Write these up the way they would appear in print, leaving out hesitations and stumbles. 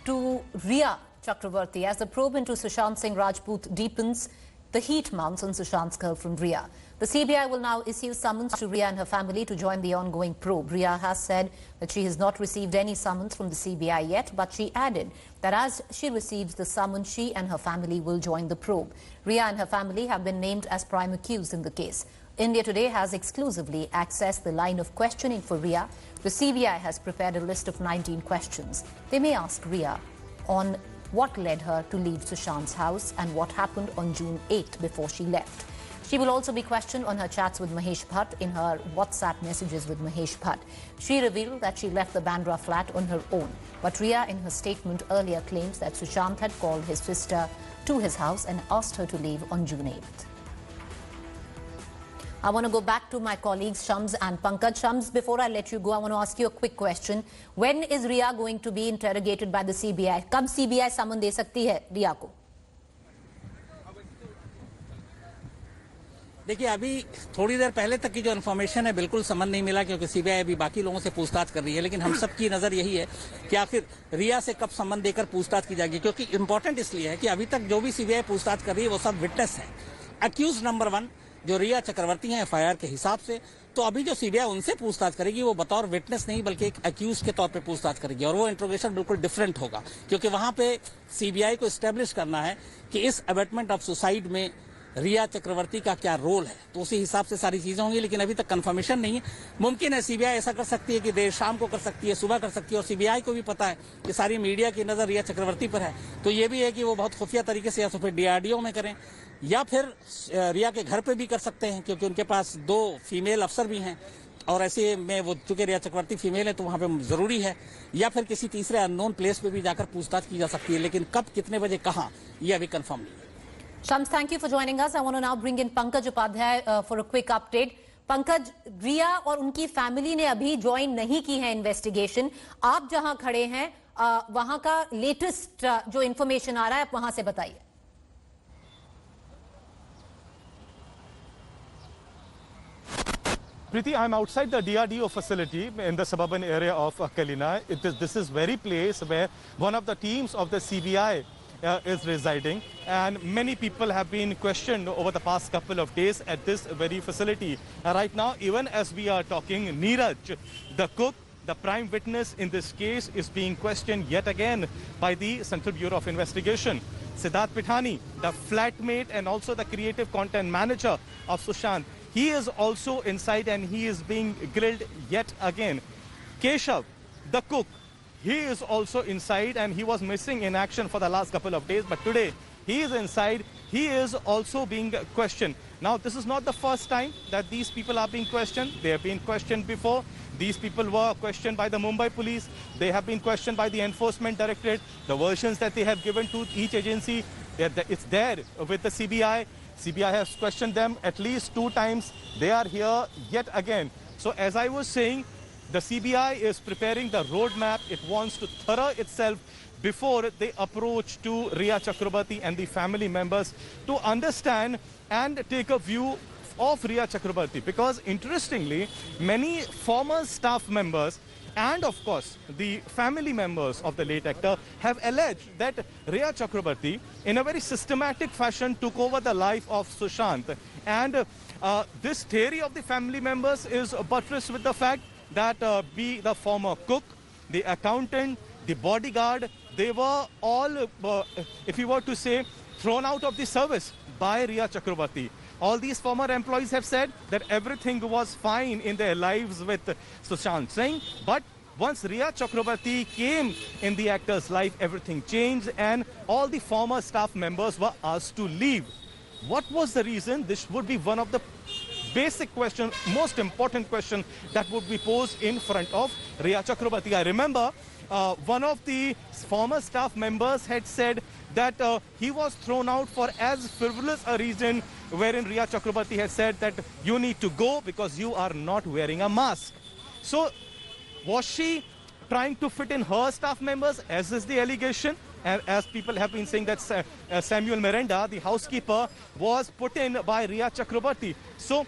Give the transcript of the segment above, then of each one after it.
to Rhea Chakravarti. As the probe into Sushant Singh Rajput deepens, the heat mounts on Sushant's girlfriend Rhea. The CBI will now issue summons to Rhea and her family to join the ongoing probe. Rhea has said that she has not received any summons from the CBI yet, but she added that as she receives the summons, she and her family will join the probe. Rhea and her family have been named as prime accused in the case. India Today has exclusively accessed the line of questioning for Rhea. The CBI has prepared a list of 19 questions. They may ask Rhea on what led her to leave Sushant's house and what happened on June 8 before she left. She will also be questioned on her chats with Mahesh Bhatt, in her WhatsApp messages with Mahesh Bhatt. She revealed that she left the Bandra flat on her own. But Rhea, in her statement earlier, claims that Sushant had called his sister to his house and asked her to leave on June 8th. I want to go back to my colleagues Shams and Pankaj. Shams, before I let you go, I want to ask you a quick question. When is Rhea going to be interrogated by the CBI? कब CBI समन दे सकती है रिया को? देखिए, अभी थोड़ी देर पहले तक की जो इन्फॉर्मेशन है, बिल्कुल समन नहीं मिला, क्योंकि सीबीआई अभी बाकी लोगों से पूछताछ कर रही है। लेकिन हम सब की नजर यही है कि आखिर रिया से कब समन देकर पूछताछ की जाएगी, क्योंकि इंपॉर्टेंट इसलिए है कि अभी तक जो भी सीबीआई पूछताछ कर रही है वो सब विटनेस है। अक्यूज नंबर 1 जो रिया चक्रवर्ती हैं एफआईआर के हिसाब से, तो अभी जो सीबीआई उनसे पूछताछ करेगी वो बतौर विटनेस नहीं बल्कि एक अक्यूज के तौर पे पूछताछ करेगी, और वो इंट्रोगेशन बिल्कुल डिफरेंट होगा, क्योंकि वहां पे सीबीआई को एस्टेब्लिश करना है कि इस अबेटमेंट ऑफ सुसाइड में रिया चक्रवर्ती का क्या रोल है। तो उसी हिसाब से सारी चीजें होंगी, लेकिन अभी तक कंफर्मेशन नहीं है। मुमकिन है सीबीआई ऐसा कर सकती है कि देर शाम को कर सकती है, सुबह कर सकती है, और सीबीआई को भी पता है कि सारी मीडिया की नजर रिया चक्रवर्ती पर है। तो ये भी है कि वो बहुत खुफिया तरीके से या तो फिर डीआरडीओ में करें या फिर रिया के घर पे भी कर सकते हैं, क्योंकि उनके पास 2 फीमेल अफसर भी हैं, और ऐसे में वो चूंकि रिया चक्रवर्ती फीमेल है तो वहां पे जरूरी है, या फिर किसी तीसरे अननोन प्लेस पे भी जाकर पूछताछ की जा सकती है। लेकिन कब, कितने बजे, कहां, ये अभी कंफर्म नहीं है। Shams, thank you for joining us. I want to now bring in Pankaj Upadhyay for a quick update. Pankaj, रिया और उनकी फैमिली ने अभी ज्वाइन नहीं की है इन्वेस्टिगेशन। आप जहां खड़े हैं वहां का लेटेस्ट जो इन्फॉर्मेशन आ रहा है, आप वहां से बताइए। Preeti, I'm outside the DRDO facility in the suburban area of Kalina. This is very place where one of the teams of the CBI is residing, and many people have been questioned over the past couple of days at this very facility. Right now, even as we are talking, Neeraj, the cook, the prime witness in this case, is being questioned yet again by the Central Bureau of Investigation. Siddharth Pithani, the flatmate and also the creative content manager of Sushant, he is also inside and he is being grilled yet again. Keshav, the cook, he is also inside and he was missing in action for the last couple of days, but today he is inside. He is also being questioned. Now, this is not the first time that these people are being questioned. They have been questioned before. These people were questioned by the Mumbai police. They have been questioned by the Enforcement Directorate. The versions that they have given to each agency, it's there with the CBI. CBI has questioned them at least 2 times. They are here yet again. So as I was saying, the CBI is preparing the roadmap. It wants to thorough itself before they approach to Rhea Chakrabarti and the family members to understand and take a view of Rhea Chakrabarti. Because interestingly, many former staff members and of course the family members of the late actor have alleged that Rhea Chakrabarti in a very systematic fashion took over the life of Sushant. And this theory of the family members is buttressed with the fact that be the former cook, the accountant, the bodyguard, they were all, if you were to say, thrown out of the service by Rhea Chakrabarti. All these former employees have said that everything was fine in their lives with Sushant Singh, but once Rhea Chakrabarti came in the actor's life, everything changed and all the former staff members were asked to leave. What was the reason? This would be one of the basic question, most important question that would be posed in front of Rhea Chakrabarti. I remember one of the former staff members had said that he was thrown out for as frivolous a reason, wherein Rhea Chakrabarti has said that you need to go because you are not wearing a mask. So was she trying to fit in her staff members, as is the allegation? And as people have been saying that Samuel Miranda, the housekeeper, was put in by Rhea Chakrabarti. So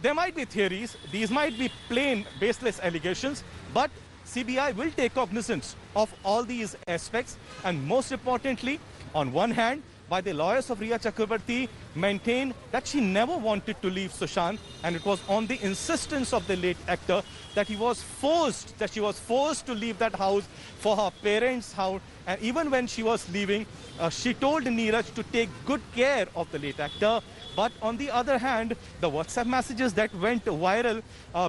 there might be theories, these might be plain baseless allegations, but CBI will take cognizance of all these aspects, and most importantly, on one hand, by the lawyers of Rhea Chakrabarti, maintain that she never wanted to leave Sushant, and it was on the insistence of the late actor that she was forced to leave that house for her parents' house. And even when she was leaving, she told Neeraj to take good care of the late actor. But on the other hand, the WhatsApp messages that went viral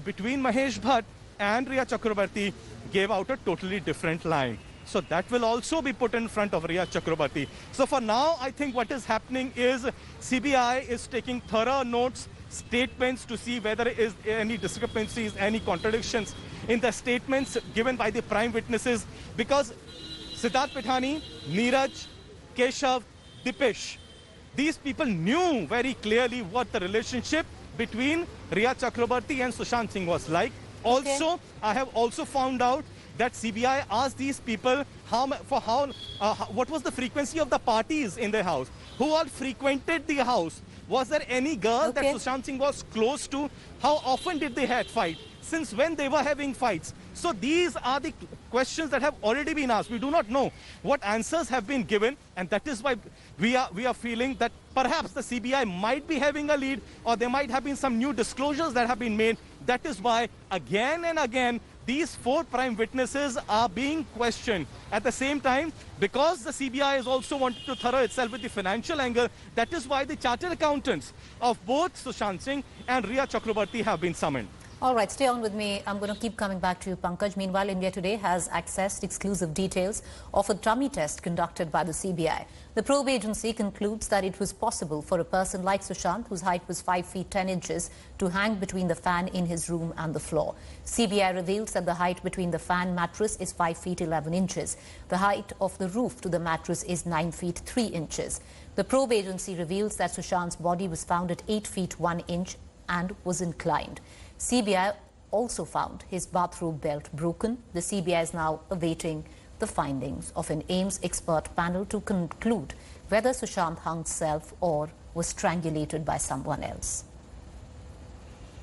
between Mahesh Bhatt and Rhea Chakrabarti gave out a totally different line. So that will also be put in front of Rhea Chakrabarti. So for now, I think what is happening is CBI is taking thorough notes, statements to see whether there is any discrepancies, any contradictions in the statements given by the prime witnesses, because Siddharth Pithani, Neeraj, Keshav, Dipesh, these people knew very clearly what the relationship between Rhea Chakrabarti and Sushant Singh was like. Also, I have also found out that CBI asked these people what was the frequency of the parties in their house, who all frequented the house. Was there any girl that Sushant Singh was close to? How often did they have fight? Since when they were having fights? So these are the questions that have already been asked. We do not know what answers have been given, and that is why we are feeling that perhaps the CBI might be having a lead, or there might have been some new disclosures that have been made. That is why again and again these four prime witnesses are being questioned. At the same time, because the CBI has also wanted to thorough itself with the financial angle, that is why the chartered accountants of both Sushant Singh and Rhea Chakrabarti have been summoned. All right, stay on with me. I'm going to keep coming back to you, Pankaj. Meanwhile, India Today has accessed exclusive details of a dummy test conducted by the CBI. The probe agency concludes that it was possible for a person like Sushant, whose height was 5 feet 10 inches, to hang between the fan in his room and the floor. CBI reveals that the height between the fan mattress is 5 feet 11 inches. The height of the roof to the mattress is 9 feet 3 inches. The probe agency reveals that Sushant's body was found at 8 feet 1 inch and was inclined. CBI also found his bathrobe belt broken. The CBI is now awaiting the findings of an AIIMS expert panel to conclude whether Sushant hung himself or was strangulated by someone else.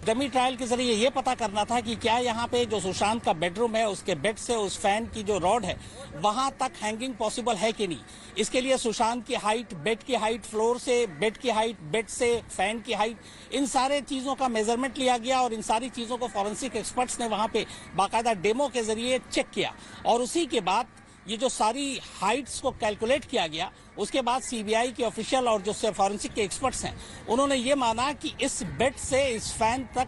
Dummy trial के जरिए ये पता करना था कि क्या यहाँ पे जो सुशांत का बेडरूम है उसके बेड से उस फैन की जो रॉड है वहां तक हैंगिंग पॉसिबल है कि नहीं। इसके लिए सुशांत की हाइट, बेड की हाइट, फ्लोर से बेड की हाइट, बेड से फैन की हाइट, इन सारे चीजों का मेजरमेंट लिया गया और इन सारी चीजों को फॉरेंसिक एक्सपर्ट्स ने वहां पे बाकायदा डेमो के जरिए चेक किया और उसी के बाद ये जो सारी हाइट्स को कैलकुलेट किया गया, उसके बाद सीबीआई के ऑफिशियल और जो फॉरेंसिक के एक्सपर्ट्स हैं उन्होंने ये माना कि इस बेड से इस फैन तक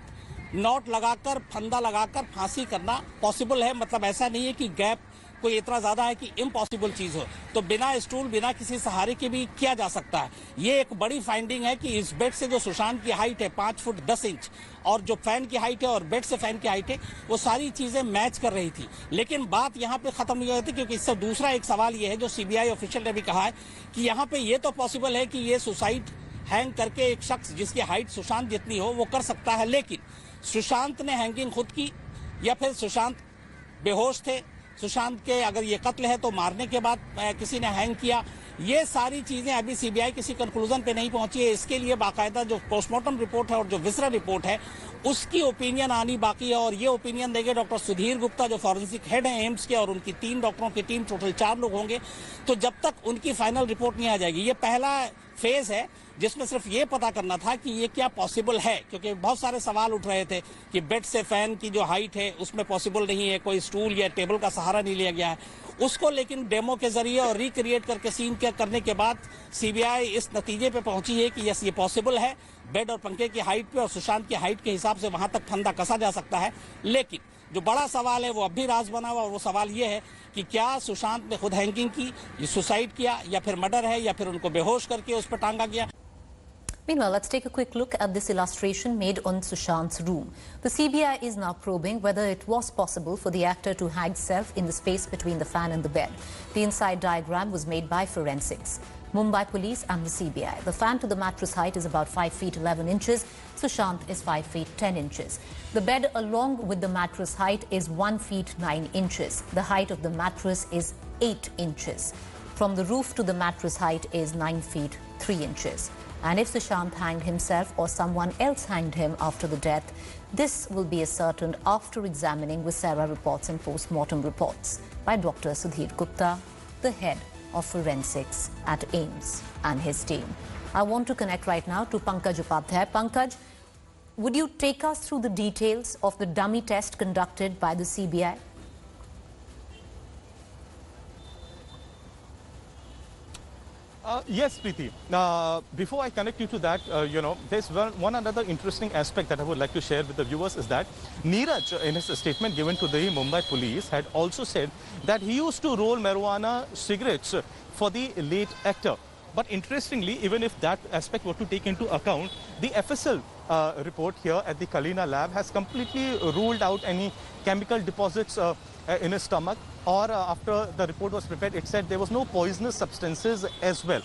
नॉट लगाकर, फंदा लगाकर फांसी करना पॉसिबल है। मतलब ऐसा नहीं है कि गैप कोई इतना ज्यादा है कि इम्पॉसिबल चीज हो, तो बिना स्टूल, बिना किसी सहारे के भी किया जा सकता है। ये एक बड़ी फाइंडिंग है कि इस बेड से जो सुशांत की हाइट है 5 फुट 10 इंच और जो फैन की हाइट है और बेड से फैन की हाइट है वो सारी चीजें मैच कर रही थी। लेकिन बात यहाँ पे खत्म नहीं होती, क्योंकि इससे दूसरा एक सवाल ये है जो सीबीआई ऑफिशियल ने भी कहा है कि यहाँ पे ये तो पॉसिबल है कि ये सुसाइड हैंग करके एक शख्स जिसकी हाइट सुशांत जितनी हो वो कर सकता है, लेकिन सुशांत ने हैंगिंग खुद की या फिर सुशांत बेहोश थे, सुशांत के अगर ये कत्ल है तो मारने के बाद किसी ने हैंग किया, ये सारी चीजें अभी सीबीआई किसी कंक्लूजन पे नहीं पहुंची है। इसके लिए बाकायदा जो पोस्टमार्टम रिपोर्ट है और जो विसरा रिपोर्ट है उसकी ओपिनियन आनी बाकी है और ये ओपिनियन देंगे डॉक्टर सुधीर गुप्ता जो फॉरेंसिक हेड हैं एम्स के और उनकी 3 डॉक्टरों की टीम, टोटल 4 लोग होंगे। तो जब तक उनकी फाइनल रिपोर्ट नहीं आ जाएगी, ये पहला फेज है जिसमें सिर्फ ये पता करना था कि ये क्या पॉसिबल है, क्योंकि बहुत सारे सवाल उठ रहे थे कि बेड से फैन की जो हाइट है उसमें पॉसिबल नहीं है, कोई स्टूल या टेबल का सहारा नहीं लिया गया है उसको, लेकिन डेमो के जरिए और रिक्रिएट करके सीन करने के बाद सीबीआई इस नतीजे पे पहुंची है कि यस ये पॉसिबल है, बेड और पंखे की हाइट पे और सुशांत की हाइट के हिसाब से वहां तक फंदा कसा जा सकता है। लेकिन जो बड़ा सवाल है वो अब भी राज बना हुआ, और वो सवाल ये है कि क्या सुशांत ने खुद हैंगिंग की, सुसाइड किया, या फिर मर्डर है, या फिर उनको बेहोश करके उस पर टांगा गया। Meanwhile, let's take a quick look at this illustration made on Sushant's room. The CBI is now probing whether it was possible for the actor to hang himself in the space between the fan and the bed. The inside diagram was made by forensics, Mumbai Police and the CBI. The fan to the mattress height is about 5 feet 11 inches. Sushant is 5 feet 10 inches. The bed along with the mattress height is 1 feet 9 inches. The height of the mattress is 8 inches. From the roof to the mattress height is 9 feet 3 inches. And if Sushant hanged himself or someone else hanged him after the death, this will be ascertained after examining Viscera reports and post-mortem reports by Dr. Sudhir Gupta, the head of forensics at AIIMS, and his team. I want to connect right now to Pankaj Upadhyay. Pankaj, would you take us through the details of the dummy test conducted by the CBI? Yes, Preeti. Before I connect you to that, there's one another interesting aspect that I would like to share with the viewers is that Neeraj, in his statement given to the Mumbai police, had also said that he used to roll marijuana cigarettes for the late actor. But interestingly, even if that aspect were to take into account, the FSL report here at the Kalina lab has completely ruled out any chemical deposits in his stomach, or after the report was prepared, it said there was no poisonous substances as well.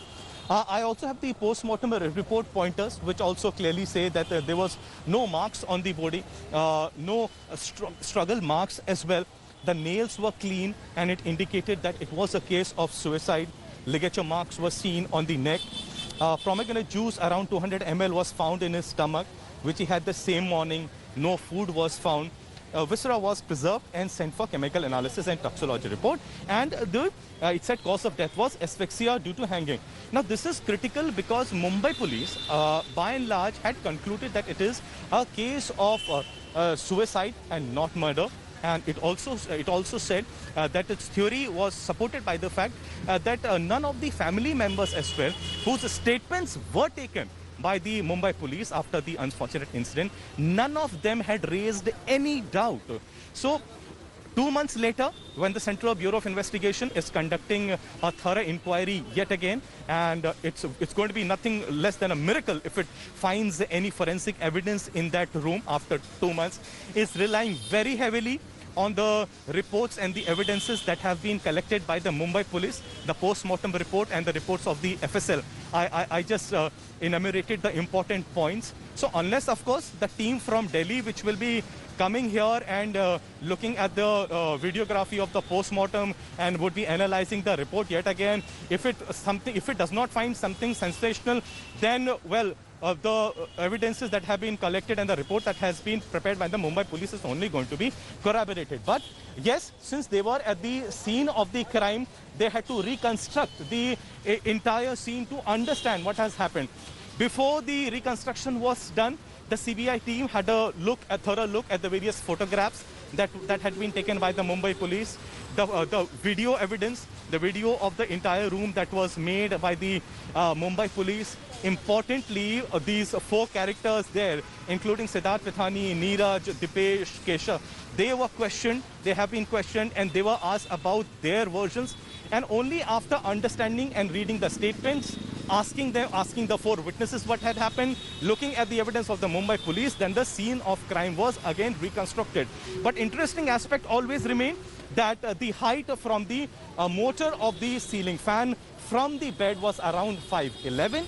I also have the post-mortem report pointers, which also clearly say that there was no marks on the body, no struggle marks as well. The nails were clean, and it indicated that it was a case of suicide. Ligature marks were seen on the neck. Pomegranate juice around 200 ml was found in his stomach, which he had the same morning. No food was found. Viscera was preserved and sent for chemical analysis and toxicology report. And it said cause of death was asphyxia due to hanging. Now, this is critical because Mumbai police, by and large, had concluded that it is a case of suicide and not murder. And it also said that its theory was supported by the fact that none of the family members as well, whose statements were taken by the Mumbai police after the unfortunate incident, none of them had raised any doubt. So 2 months later, when the Central Bureau of Investigation is conducting a thorough inquiry yet again, and it's going to be nothing less than a miracle if it finds any forensic evidence in that room after 2 months, is relying very heavily on the reports and the evidences that have been collected by the Mumbai police, the post-mortem report and the reports of the FSL. I just enumerated the important points. So unless, of course, the team from Delhi, which will be coming here and looking at the videography of the post-mortem and would be analyzing the report yet again, if it does not find something sensational, then, well, the evidences that have been collected and the report that has been prepared by the Mumbai police is only going to be corroborated. But yes, since they were at the scene of the crime, they had to reconstruct the entire scene to understand what has happened. Before the reconstruction was done, the CBI team had a thorough look at the various photographs that had been taken by the Mumbai police, the video evidence, the video of the entire room that was made by the Mumbai police. Importantly, these 4 characters there, including Siddharth Pithani, Neeraj, Dipesh, Keshav, they were questioned, they have been questioned, and they were asked about their versions. And only after understanding and reading the statements, asking the 4 witnesses what had happened, looking at the evidence of the Mumbai police, then the scene of crime was again reconstructed. But interesting aspect always remained that the height from the motor of the ceiling fan from the bed was around 5'11",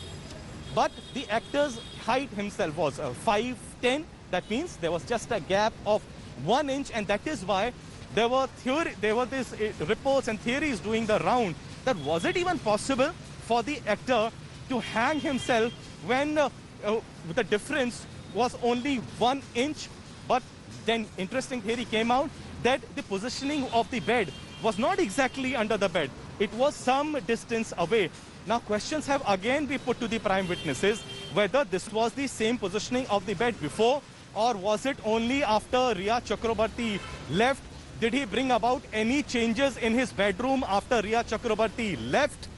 but the actor's height himself was 5'10". That means there was just a gap of 1 inch, and that is why there were these reports and theories doing the round that was it even possible for the actor to hang himself when the difference was only 1 inch. But then interesting theory came out that the positioning of the bed was not exactly under the bed. It was some distance away. Now questions have again been put to the prime witnesses whether this was the same positioning of the bed before, or was it only after Riya Chakrabarti left. Did he bring about any changes in his bedroom after Riya Chakrabarti left?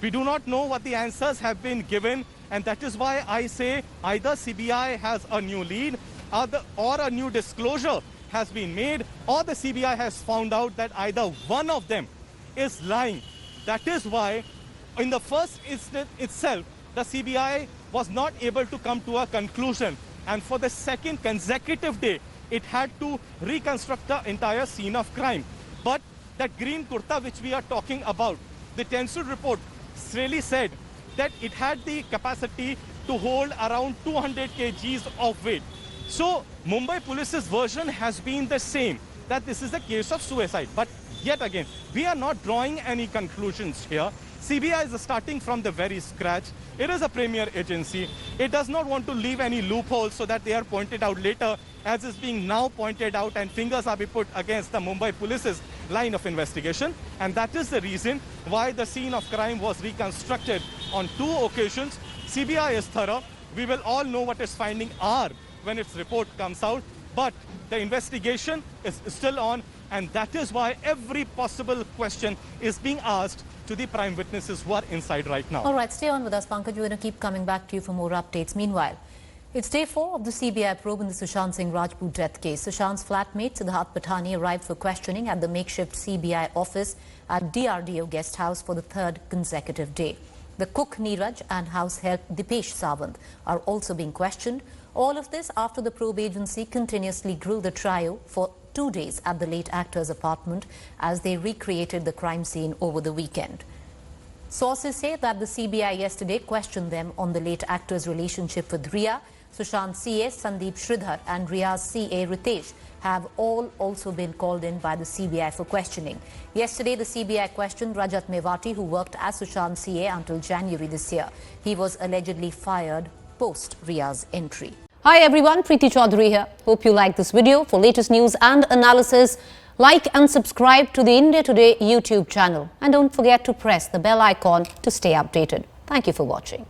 We do not know what the answers have been given, and that is why I say either CBI has a new lead or a new disclosure has been made, or the CBI has found out that either one of them is lying. That is why in the first instance itself, the CBI was not able to come to a conclusion, and for the second consecutive day, it had to reconstruct the entire scene of crime. But that green kurta which we are talking about, the tensile report really said that it had the capacity to hold around 200 kgs of weight. So Mumbai police's version has been the same, that this is a case of suicide. But Yet again, we are not drawing any conclusions here. CBI is starting from the very scratch. It is a premier agency. It does not want to leave any loopholes so that they are pointed out later, as is being now pointed out, and fingers are being put against the Mumbai Police's line of investigation. And that is the reason why the scene of crime was reconstructed on 2 occasions. CBI is thorough. We will all know what its findings are when its report comes out. But the investigation is still on, and that is why every possible question is being asked to the prime witnesses who are inside right now. All right, stay on with us, Pankaj. We're going to keep coming back to you for more updates. Meanwhile, it's day 4 of the CBI probe in the Sushant Singh Rajput death case. Sushant's flatmate, Siddharth Patani, arrived for questioning at the makeshift CBI office at DRDO guest house for the 3rd consecutive day. The cook Neeraj and house help Dipesh Sawant are also being questioned. All of this after the probe agency continuously grew the trio for 2 days at the late actor's apartment as they recreated the crime scene over the weekend. Sources say that the CBI yesterday questioned them on the late actor's relationship with Riya. Sushant's CA Sandeep Sridhar and Riya's CA Ritesh have all also been called in by the CBI for questioning. Yesterday, the CBI questioned Rajat Mewati, who worked as Sushant's CA until January this year. He was allegedly fired post Riya's entry. Hi everyone, Preeti Chaudhary here. Hope you like this video. For latest news and analysis, like and subscribe to the India Today YouTube channel. And don't forget to press the bell icon to stay updated. Thank you for watching.